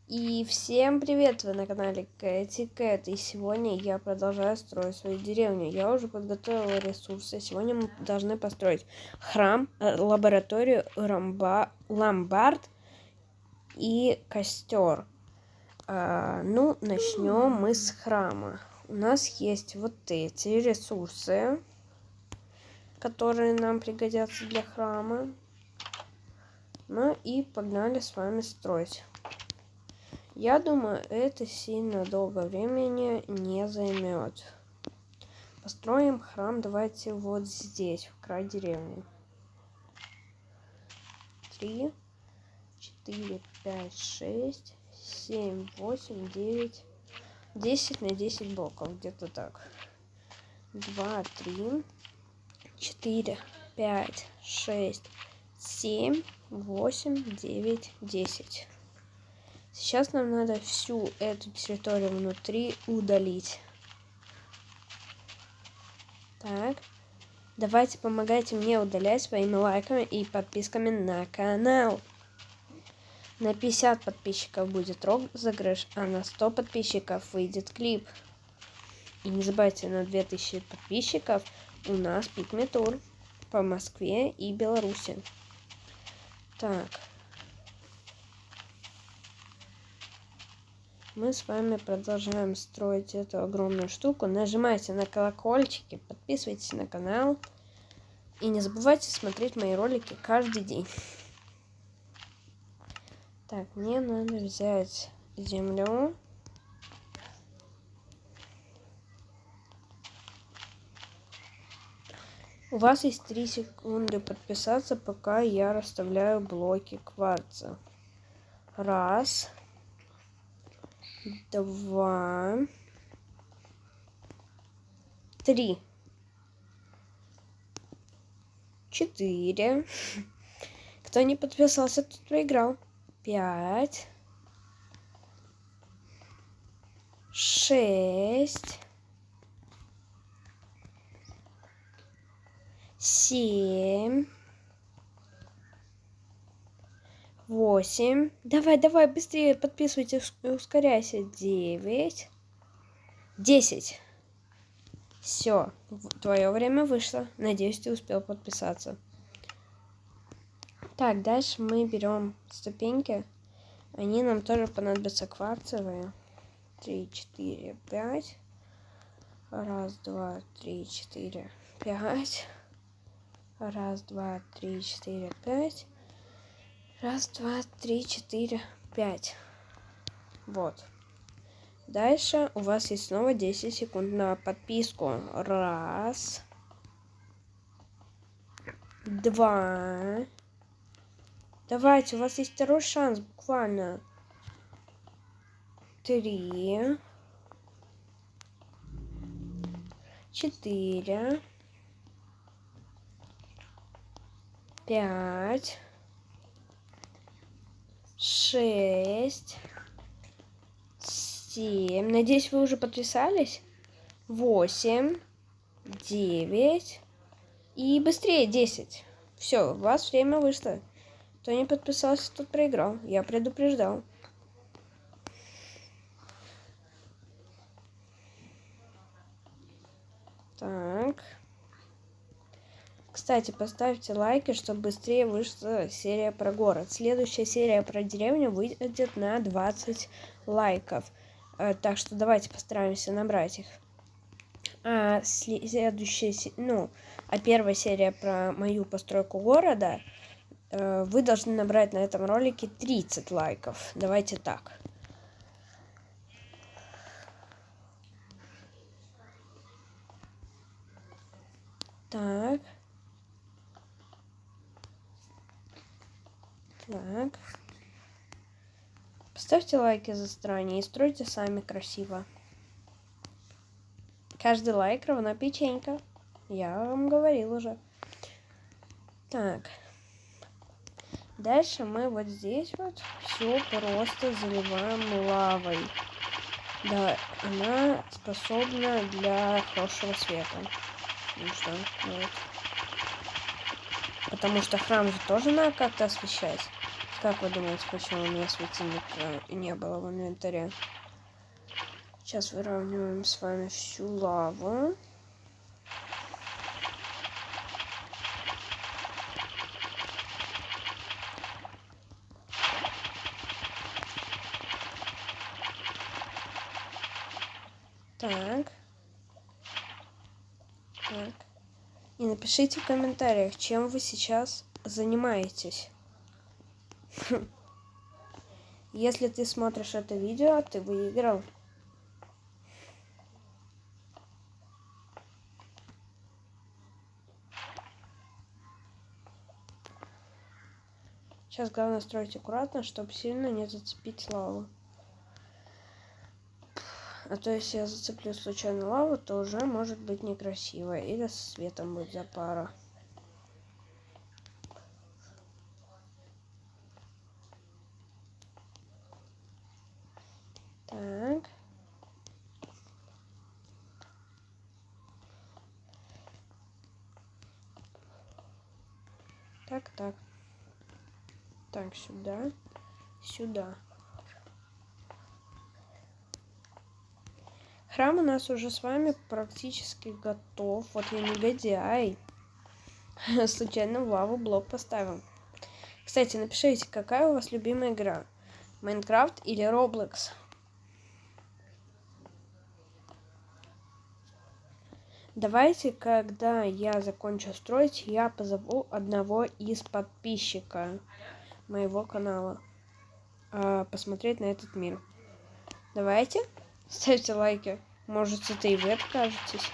И всем привет! Вы на канале Кэти Кэт. И сегодня я продолжаю строить свою деревню. Я уже подготовила ресурсы. Сегодня мы должны построить храм, лабораторию, ломбард и костер. Начнем мы с храма. У нас есть вот эти ресурсы, которые нам пригодятся для храма. Ну и погнали с вами строить. Я думаю, это сильно долго времени не займет. Построим храм, давайте вот здесь, в край деревни. 3, 4, 5, 6, 7, 8, 9, 10 на 10 блоков, где-то так. 2, 3, 4, 5, 6, 7, 8, 9, 10. Сейчас нам надо всю эту территорию внутри удалить. Так. Давайте помогайте мне удалять своими лайками и подписками на канал. На 50 подписчиков будет розыгрыш, а на 100 подписчиков выйдет клип. И не забывайте, на 2000 подписчиков у нас пикми-тур по Москве и Беларуси. Так. Мы с вами продолжаем строить эту огромную штуку. Нажимайте на колокольчики, подписывайтесь на канал. И не забывайте смотреть мои ролики каждый день. Так, мне надо взять землю. У вас есть 3 секунды подписаться, пока я расставляю блоки кварца. 1, 2, 3, 4. Кто не подписался, тот проиграл. 5, 6, 7, 8. Давай, быстрее подписывайтесь, ускоряйся. 9, 10. Все, твое время вышло. Надеюсь, ты успел подписаться. Так, дальше мы берем ступеньки. Они нам тоже понадобятся кварцевые. 3, 4, 5. 1, 2, 3, 4, 5. 1, 2, 3, 4, 5. 1, 2, 3, 4, 5. Вот. Дальше у вас есть снова 10 секунд на подписку. 1, 2. Давайте, у вас есть второй шанс, буквально. 3, 4, 5, 6, 7. Надеюсь, вы уже подписались. 8, 9 и быстрее 10. Все, у вас время вышло. Кто не подписался, тот проиграл. Я предупреждал. Так. Кстати, поставьте лайки, чтобы быстрее вышла серия про город. Следующая серия про деревню выйдет на 20 лайков. Так что давайте постараемся набрать их. А первая серия про мою постройку города вы должны набрать на этом ролике 30 лайков. Давайте так. Так. Поставьте лайки за старание и стройте сами красиво. Каждый лайк равна печенька. Я вам говорил уже. Так. Дальше мы вот здесь вот все просто заливаем лавой. Да, она способна для хорошего света. Потому что храм же тоже надо как-то освещать. Как вы думаете, почему у меня светильника не было в инвентаре? Сейчас выравниваем с вами всю лаву. Так. Так. И напишите в комментариях, чем вы сейчас занимаетесь. Если ты смотришь это видео, ты выиграл. Сейчас главное строить аккуратно, чтобы сильно не зацепить лаву. А то если я зацеплю случайно лаву, то уже может быть некрасиво. Или с светом будет запара. Так. Так. Так, сюда. Сюда. Храм у нас уже с вами практически готов. Вот я негодяй. Случайно в лаву блок поставил. Кстати, напишите, какая у вас любимая игра? Майнкрафт или Roblox? Давайте, когда я закончу строить, я позову одного из подписчиков моего канала посмотреть на этот мир. Давайте, ставьте лайки. Может, это и вы откажетесь.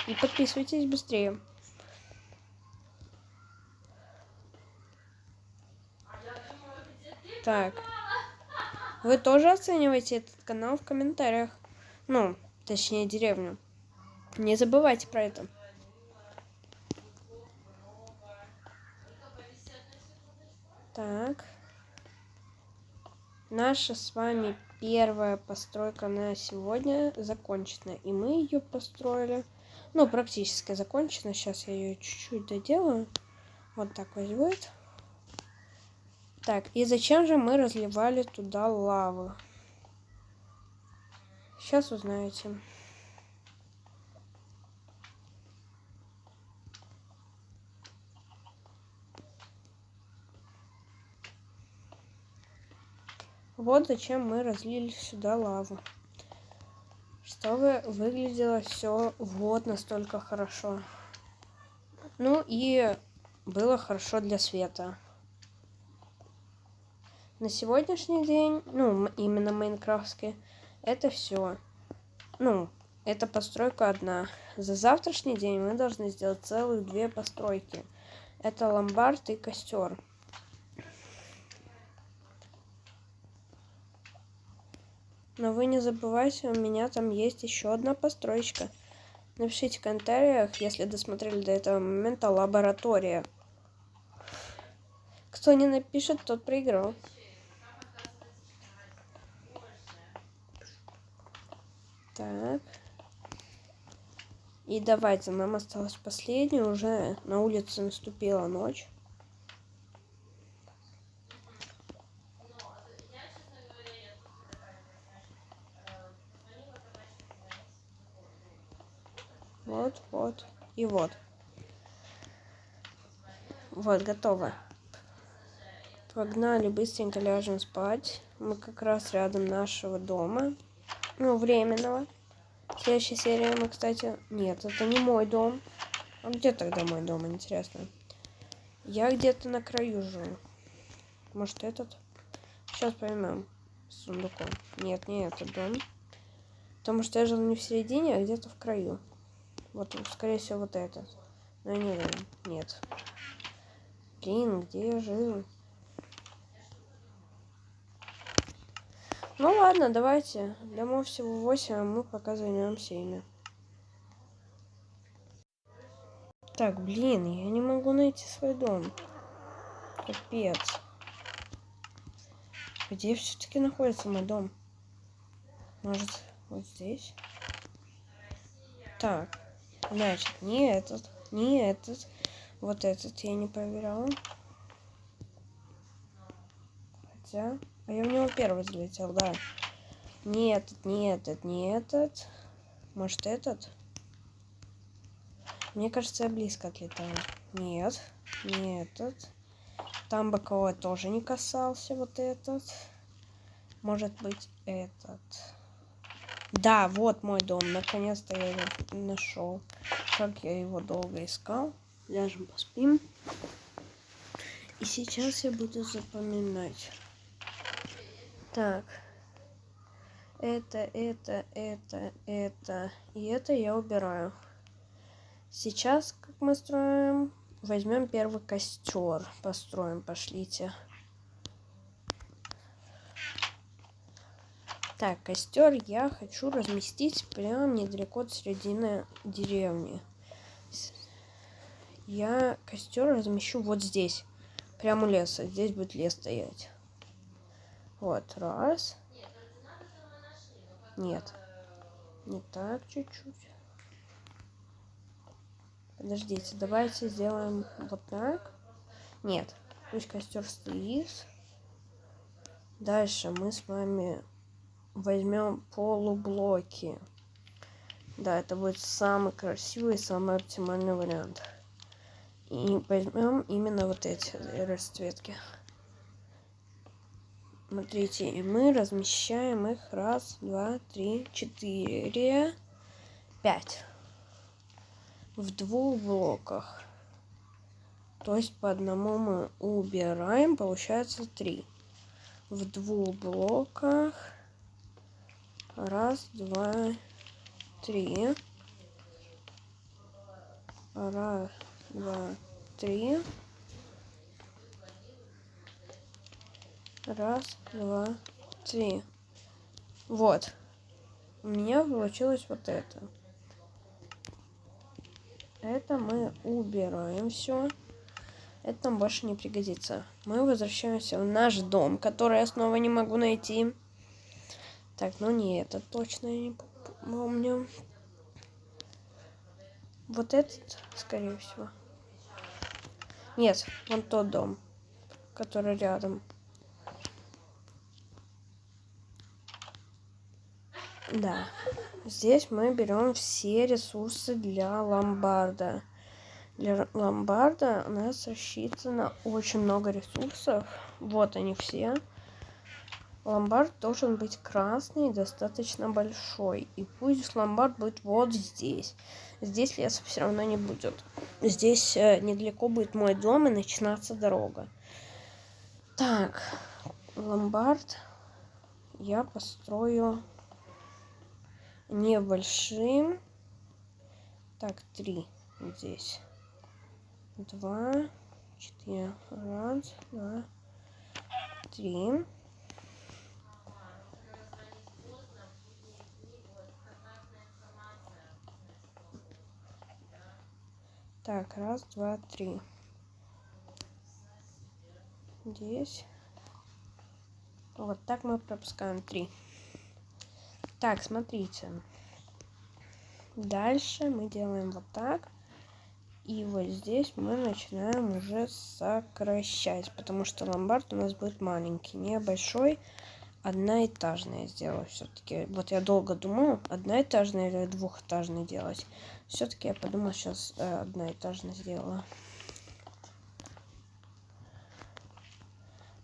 И подписывайтесь быстрее. Так. Вы тоже оцениваете этот канал в комментариях. Ну, точнее, деревню. Не забывайте про это. Так. Наша с вами первая постройка на сегодня закончена. И мы ее построили. Ну, практически закончена. Сейчас я ее чуть-чуть доделаю. Вот так вот будет. Так, и зачем же мы разливали туда лаву? Сейчас узнаете. Вот зачем мы разлили сюда лаву. Чтобы выглядело все вот настолько хорошо. Ну и было хорошо для света. На сегодняшний день, ну, именно майнкрафтский, это все. Ну, это постройка одна. За завтрашний день мы должны сделать целых 2 постройки. Это ломбард и костер. Но вы не забывайте, у меня там есть еще одна построечка. Напишите в комментариях, если досмотрели до этого момента, лаборатория. Кто не напишет, тот проиграл. Так. И давайте, нам осталось последнее. Уже на улице наступила ночь. Вот. И вот. Вот, готово. Погнали, быстренько ляжем спать. Мы как раз рядом нашего дома. Ну, временного. В следующей серии мы, кстати... Нет, это не мой дом. А где тогда мой дом, интересно? Я где-то на краю живу. Может, этот? Сейчас поймем. С сундуком. Нет, не этот дом. Потому что я жил не в середине, а где-то в краю. Вот, скорее всего, вот этот. Но я не уверен. Нет. Блин, где я жил? Ну ладно, давайте. Домов всего 8, а мы пока займемся ими. Так, блин, я не могу найти свой дом. Капец. Где все-таки находится мой дом? Может, вот здесь? Так, значит, не этот, не этот. Вот этот я не проверяла. Хотя... А я в него первый залетел, да. Не этот, не этот, не этот. Может, этот? Мне кажется, я близко отлетаю. Нет, не этот. Там боковой тоже не касался вот этот. Может быть, этот. Да, вот мой дом. Наконец-то я его нашел. Как я его долго искал. Ляжем, поспим. И сейчас я буду запоминать. Так. Это. И это я убираю. Сейчас, как мы строим, возьмем первый костер. Построим, пошлите. Так, костер я хочу разместить прямо недалеко от середины деревни. Я костер размещу вот здесь. Прямо у леса. Здесь будет лес стоять. Вот, раз. Нет. Не так, чуть-чуть. Подождите, давайте сделаем вот так. Нет, пусть костер стоит. Дальше мы с вами возьмем полублоки. Да, это будет самый красивый и самый оптимальный вариант. И возьмем именно вот эти расцветки. Смотрите, и мы размещаем их. Раз, два, три, 4, 5. В 2 блоках. То есть по одному мы убираем, получается 3. В 2 блоках. Раз, два, 3. Раз, два, 3. Раз, два, 3. Вот. У меня получилось вот это. Это мы убираем все. Это нам больше не пригодится. Мы возвращаемся в наш дом, который я снова не могу найти. Так, ну не это точно я не помню. Вот этот, скорее всего. Нет, вон тот дом, который рядом. Да. Здесь мы берем все ресурсы для ломбарда. Для ломбарда у нас рассчитано очень много ресурсов. Вот они все. Ломбард должен быть красный, достаточно большой. И пусть ломбард будет вот здесь. Здесь леса все равно не будет. Здесь недалеко будет мой дом и начинаться дорога. Так, ломбард я построю небольшим. Так, 3 здесь. 2, 4. Раз, два, 3. Так, раз, два, 3. Здесь. Вот так мы пропускаем 3. Так, смотрите. Дальше мы делаем вот так. И вот здесь мы начинаем уже сокращать. Потому что ломбард у нас будет маленький, небольшой. Одноэтажный я сделаю все-таки. Вот я долго думала, одноэтажный или двухэтажный делать. Все-таки я подумала, сейчас одноэтажный сделаю.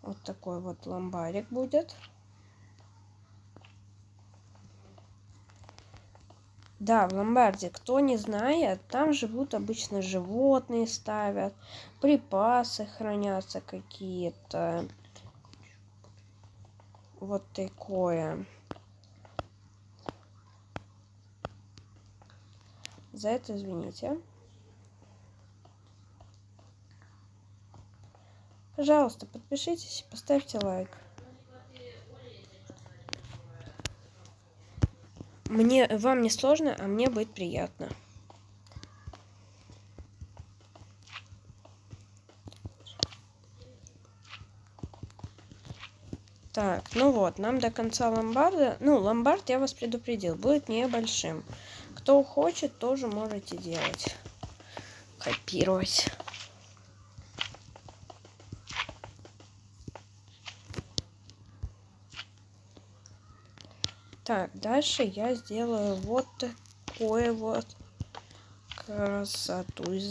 Вот такой вот ломбарик будет. Да, в ломбарде, кто не знает, там живут обычно животные, ставят, припасы хранятся какие-то. Вот такое. За это извините. Пожалуйста, подпишитесь и поставьте лайк. Вам не сложно, а мне будет приятно. Так, ну вот, нам до конца ломбарда... Ну, ломбард, я вас предупредил, будет небольшим. Кто хочет, тоже можете делать. Копировать. Так, дальше я сделаю вот такое вот красоту.